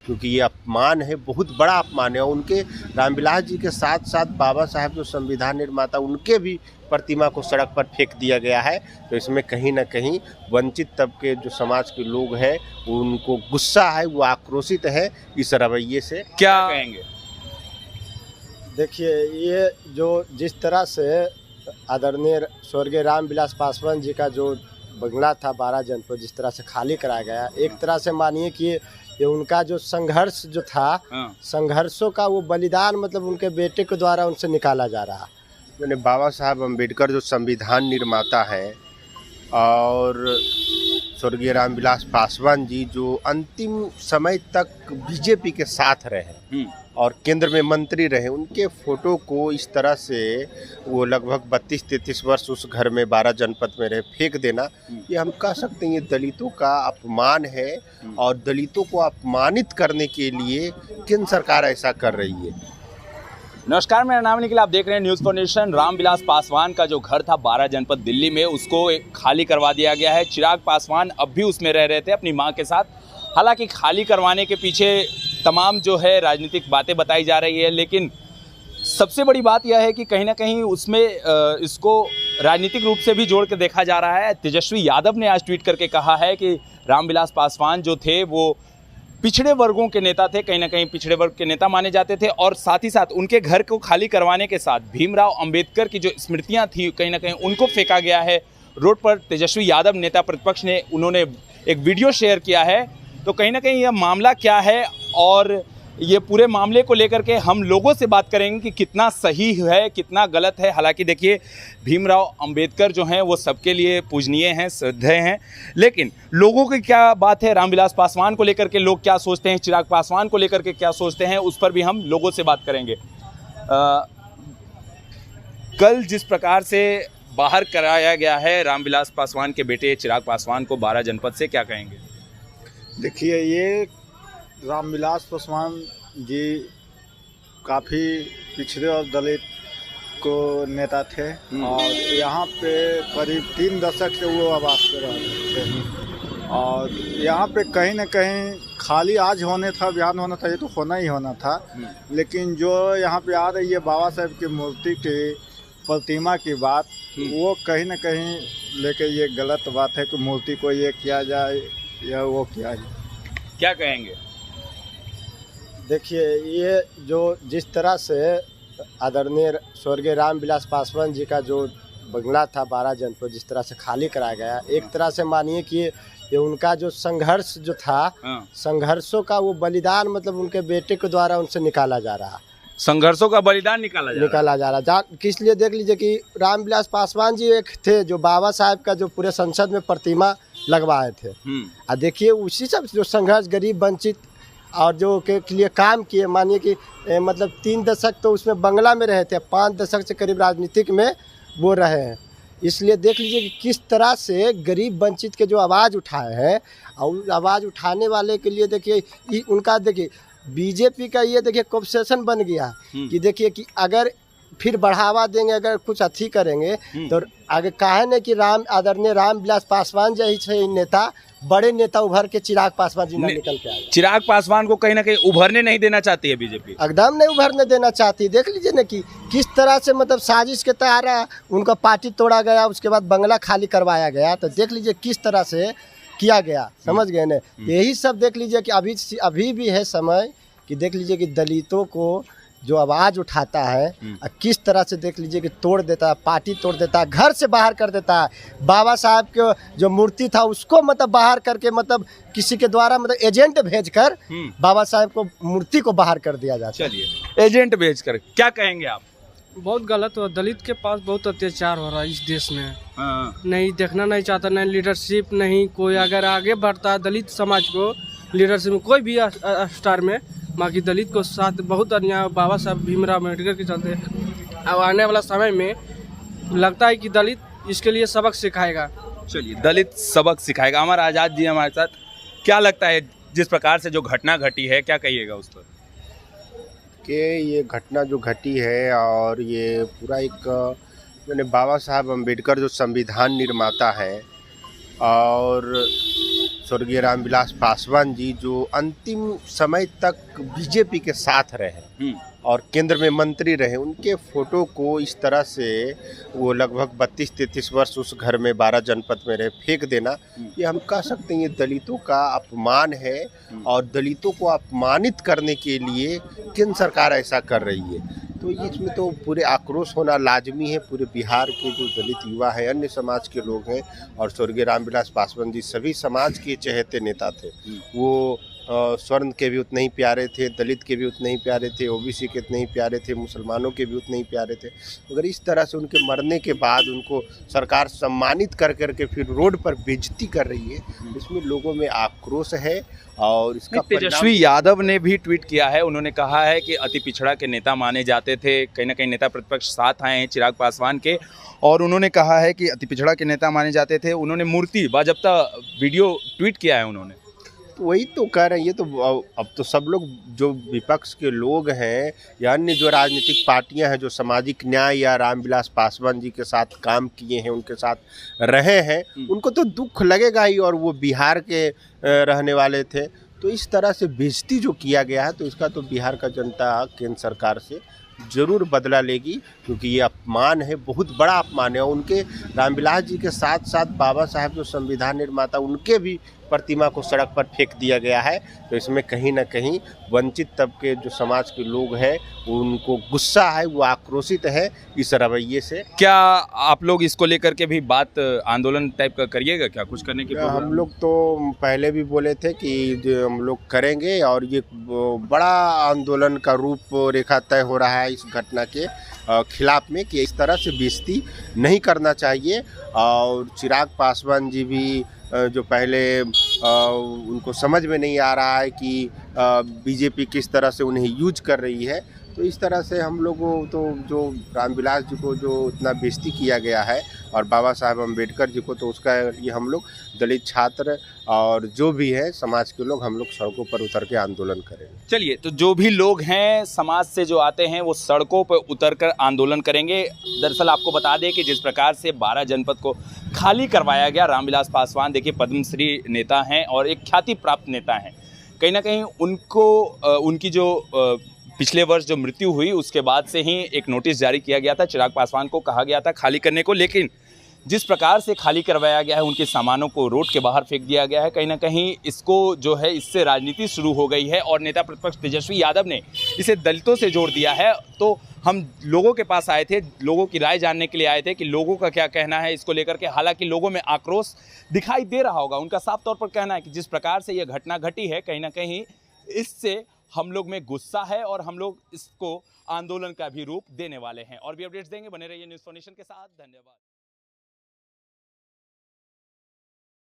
क्योंकि ये अपमान है, बहुत बड़ा अपमान है। उनके रामविलास जी के साथ साथ बाबा साहब जो संविधान निर्माता, उनके भी प्रतिमा को सड़क पर फेंक दिया गया है। तो इसमें कहीं ना कहीं वंचित तबके जो समाज के लोग हैं उनको गुस्सा है, वो आक्रोशित है इस रवैये से। क्या कहेंगे? देखिए, ये जो जिस तरह से आदरणीय स्वर्गीय रामविलास पासवान जी का जो बंगला था 12 जनपद जिस तरह से खाली कराया गया, एक तरह से मानिए कि ये उनका जो संघर्ष जो था, संघर्षों का वो बलिदान मतलब उनके बेटे के द्वारा उनसे निकाला जा रहा। मैंने बाबा साहब अम्बेडकर जो संविधान निर्माता हैं और स्वर्गीय रामविलास पासवान जी जो अंतिम समय तक बीजेपी के साथ रहे और केंद्र में मंत्री रहे, उनके फोटो को इस तरह से वो लगभग 32-33 वर्ष उस घर में 12 जनपद में रहे फेंक देना, ये हम कह सकते हैं ये दलितों का अपमान है। और दलितों को अपमानित करने के लिए केंद्र सरकार ऐसा कर रही है। नमस्कार, मेरा नाम निखिल, आप देख रहे हैं news for nation. Ramvilas Paswan का जो घर था 12 जनपद दिल्ली में, उसको खाली करवा दिया गया है। चिराग पासवान अब भी उसमें रह रहे थे अपनी मां के साथ। हालांकि खाली करवाने के पीछे तमाम जो है राजनीतिक बातें बताई जा रही है, लेकिन सबसे बड़ी बात यह है कि कहीं ना कहीं उसमें इसको राजनीतिक रूप से भी जोड़ के देखा जा रहा है। तेजस्वी यादव ने आज ट्वीट करके कहा है कि रामविलास पासवान जो थे वो पिछड़े वर्गों के नेता थे, कहीं ना कहीं पिछड़े वर्ग के नेता माने जाते थे। और साथ ही साथ उनके घर को खाली करवाने के साथ भीमराव अंबेडकर की जो स्मृतियां थी कहीं ना कहीं उनको फेंका गया है रोड पर। तेजस्वी यादव नेता प्रतिपक्ष ने उन्होंने एक वीडियो शेयर किया है। तो कहीं ना कहीं यह मामला क्या है और ये पूरे मामले को लेकर के हम लोगों से बात करेंगे कि कितना सही है, कितना गलत है। हालांकि देखिए, भीमराव अंबेडकर जो हैं वो सबके लिए पूजनीय हैं, श्रद्धेय हैं, लेकिन लोगों की क्या बात है, रामविलास पासवान को लेकर के लोग क्या सोचते हैं, चिराग पासवान को लेकर के क्या सोचते हैं, उस पर भी हम लोगों से बात करेंगे। कल जिस प्रकार से बाहर कराया गया है रामविलास पासवान के बेटे चिराग पासवान को 12 जनपद से, क्या कहेंगे? देखिए, ये रामविलास पासवान जी काफ़ी पिछड़े और दलित को नेता थे और यहाँ पे करीब 3 दशक से वो आवास पे रहे थे। और यहाँ पे कहीं ना कहीं खाली आज होने था, बयान होना था, ये तो होना ही होना था। लेकिन जो यहाँ पे आ रही है बाबा साहब की मूर्ति की प्रतिमा की बात, वो कहीं ना कहीं लेके ये गलत बात है कि मूर्ति को ये किया जाए या वो किया जाए। क्या कहेंगे? देखिए, ये जो जिस तरह से आदरणीय स्वर्गीय रामविलास पासवान जी का जो बंगला था 12 जनपद जिस तरह से खाली कराया गया, एक तरह से मानिए कि ये उनका जो संघर्ष जो था, संघर्षों का वो बलिदान मतलब उनके बेटे के द्वारा उनसे निकाला जा रहा। संघर्षों का बलिदान निकाला जा रहा। किस लिए? देख लीजिए कि रामविलास पासवान जी एक थे जो बाबा साहब का जो पूरे संसद में प्रतिमा लगवाए थे। और देखिए, उसी सब जो संघर्ष गरीब वंचित और जो के लिए काम किए, मानिए कि मतलब 3 दशक तो उसमें बंगला में रहे थे, 5 दशक से करीब राजनीतिक में वो रहे हैं। इसलिए देख लीजिए कि किस तरह से गरीब वंचित के जो आवाज़ उठाए हैं और आवाज़ उठाने वाले के लिए देखिए उनका देखिए बीजेपी का ये देखिए कोब्सेशन बन गया कि देखिए कि अगर फिर बढ़ावा देंगे, अगर कुछ अच्छी करेंगे तो आगे काहे ने कि आदरणीय रामविलास पासवान जैसे नेता, बड़े नेता उभर के चिराग पासवान जी निकल के आए। चिराग पासवान को कहीं ना कहीं उभरने नहीं देना चाहती है बीजेपी, एकदम नहीं उभरने देना चाहती। देख लीजिए ना कि किस तरह से मतलब साजिश के तहत उनका पार्टी तोड़ा गया, उसके बाद बंगला खाली करवाया गया। तो देख लीजिए किस तरह से किया गया, समझ गए ना। यही सब देख लीजिए कि अभी भी है समय कि देख लीजिए कि दलितों को जो आवाज़ उठाता है किस तरह से देख लीजिए कि तोड़ देता है, पार्टी तोड़ देता है, घर से बाहर कर देता है। बाबा साहब के जो मूर्ति था उसको मतलब बाहर करके मतलब किसी के द्वारा मतलब एजेंट भेजकर बाबा साहब को मूर्ति को बाहर कर दिया जाता है। चलिए, एजेंट भेजकर, क्या कहेंगे आप? बहुत गलत हो। दलित के पास बहुत अत्याचार हो रहा है इस देश में। नहीं देखना नहीं चाहता, नहीं लीडरशिप, नहीं कोई अगर आगे बढ़ता है दलित समाज को लीडरशिप में कोई भी स्टार में, बाकी दलित को साथ बहुत अन्याय बाबा साहब भीमराव अम्बेडकर के चलते। अब आने वाला समय में लगता है कि दलित इसके लिए सबक सिखाएगा। चलिए, दलित सबक सिखाएगा। अमर आज़ाद जी हमारे साथ, क्या लगता है जिस प्रकार से जो घटना घटी है, क्या कहिएगा उस पर? कि ये घटना जो घटी है और ये पूरा एक मैंने बाबा साहब अम्बेडकर जो संविधान निर्माता है और स्वर्गीय रामविलास पासवान जी जो अंतिम समय तक बीजेपी के साथ रहे और केंद्र में मंत्री रहे, उनके फोटो को इस तरह से वो लगभग 32-33 वर्ष उस घर में 12 जनपद में रहे फेंक देना, ये हम कह सकते हैं ये दलितों का अपमान है। और दलितों को अपमानित करने के लिए केंद्र सरकार ऐसा कर रही है, तो इसमें तो पूरे आक्रोश होना लाजमी है। पूरे बिहार के जो दलित युवा हैं, अन्य समाज के लोग हैं, और स्वर्गीय रामविलास पासवान जी सभी समाज के चहेते नेता थे। वो स्वर्ण के भी उतने ही प्यारे थे, दलित के भी उतने ही प्यारे थे, ओबीसी के उतने ही प्यारे थे, मुसलमानों के भी उतने ही प्यारे थे। मगर इस तरह से उनके मरने के बाद उनको सरकार सम्मानित कर करके फिर रोड पर बेइज्जती कर रही है, इसमें लोगों में आक्रोश है। और इसका तेजस्वी यादव ने भी ट्वीट किया है, उन्होंने कहा है कि अति पिछड़ा के नेता माने जाते थे, कहीं ना कहीं नेता प्रतिपक्ष साथ आए हैं चिराग पासवान के, और उन्होंने कहा है कि अति पिछड़ा के नेता माने जाते थे। उन्होंने मूर्ति बाजब्ता वीडियो ट्वीट किया है उन्होंने। तो वही तो कह रहे हैं, ये तो अब तो सब लोग जो विपक्ष के लोग हैं या अन्य जो राजनीतिक पार्टियां हैं जो सामाजिक न्याय या रामविलास पासवान जी के साथ काम किए हैं, उनके साथ रहे हैं, उनको तो दुख लगेगा ही। और वो बिहार के रहने वाले थे, तो इस तरह से बेइज्जती जो किया गया है, तो इसका तो बिहार का जनता केंद्र सरकार से जरूर बदला लेगी, क्योंकि ये अपमान है, बहुत बड़ा अपमान है। उनके रामविलास जी के साथ साथ बाबा साहब जो संविधान निर्माता, उनके भी प्रतिमा को सड़क पर फेंक दिया गया है। तो इसमें कहीं ना कहीं वंचित तबके जो समाज के लोग हैं उनको गुस्सा है, वो आक्रोशित है इस रवैये से। क्या आप लोग इसको लेकर के भी बात आंदोलन टाइप का करिएगा क्या, कुछ करने की? हम लोग तो पहले भी बोले थे कि जो हम लोग करेंगे, और ये बड़ा आंदोलन का रूप रेखा तय हो रहा है इस घटना के खिलाफ में, कि इस तरह से बेइज्जती नहीं करना चाहिए। और चिराग पासवान जी भी जो पहले उनको समझ में नहीं आ रहा है कि बीजेपी किस तरह से उन्हें यूज कर रही है, तो इस तरह से हम लोगों तो जो रामविलास जी को जो इतना बेइज्जती किया गया है और बाबा साहब अम्बेडकर जी को, तो उसका ये हम लोग दलित छात्र और जो भी है समाज के लोग, हम लोग सड़कों पर उतर के आंदोलन करेंगे। चलिए, तो जो भी लोग हैं समाज से जो आते हैं वो सड़कों पर उतरकर आंदोलन करेंगे। दरअसल आपको बता दें कि जिस प्रकार से 12 जनपद को खाली करवाया गया, रामविलास पासवान देखिए पद्मश्री नेता हैं और एक ख्याति प्राप्त नेता हैं। कहीं ना कहीं उनको उनकी जो पिछले वर्ष जो मृत्यु हुई उसके बाद से ही एक नोटिस जारी किया गया था, चिराग पासवान को कहा गया था खाली करने को, लेकिन जिस प्रकार से खाली करवाया गया है, उनके सामानों को रोड के बाहर फेंक दिया गया है, कहीं ना कहीं इसको जो है इससे राजनीति शुरू हो गई है और नेता प्रतिपक्ष तेजस्वी यादव ने इसे दलितों से जोड़ दिया है। तो हम लोगों के पास आए थे, लोगों की राय जानने के लिए आए थे कि लोगों का क्या कहना है इसको लेकर के। हालांकि लोगों में आक्रोश दिखाई दे रहा होगा, उनका साफ तौर पर कहना है कि जिस प्रकार से यह घटना घटी है, कहीं ना कहीं इससे हम लोग में गुस्सा है और हम लोग इसको आंदोलन का भी रूप देने वाले हैं। और भी अपडेट्स देंगे, बने रहिए न्यूज़ फॉर नेशन के साथ। धन्यवाद।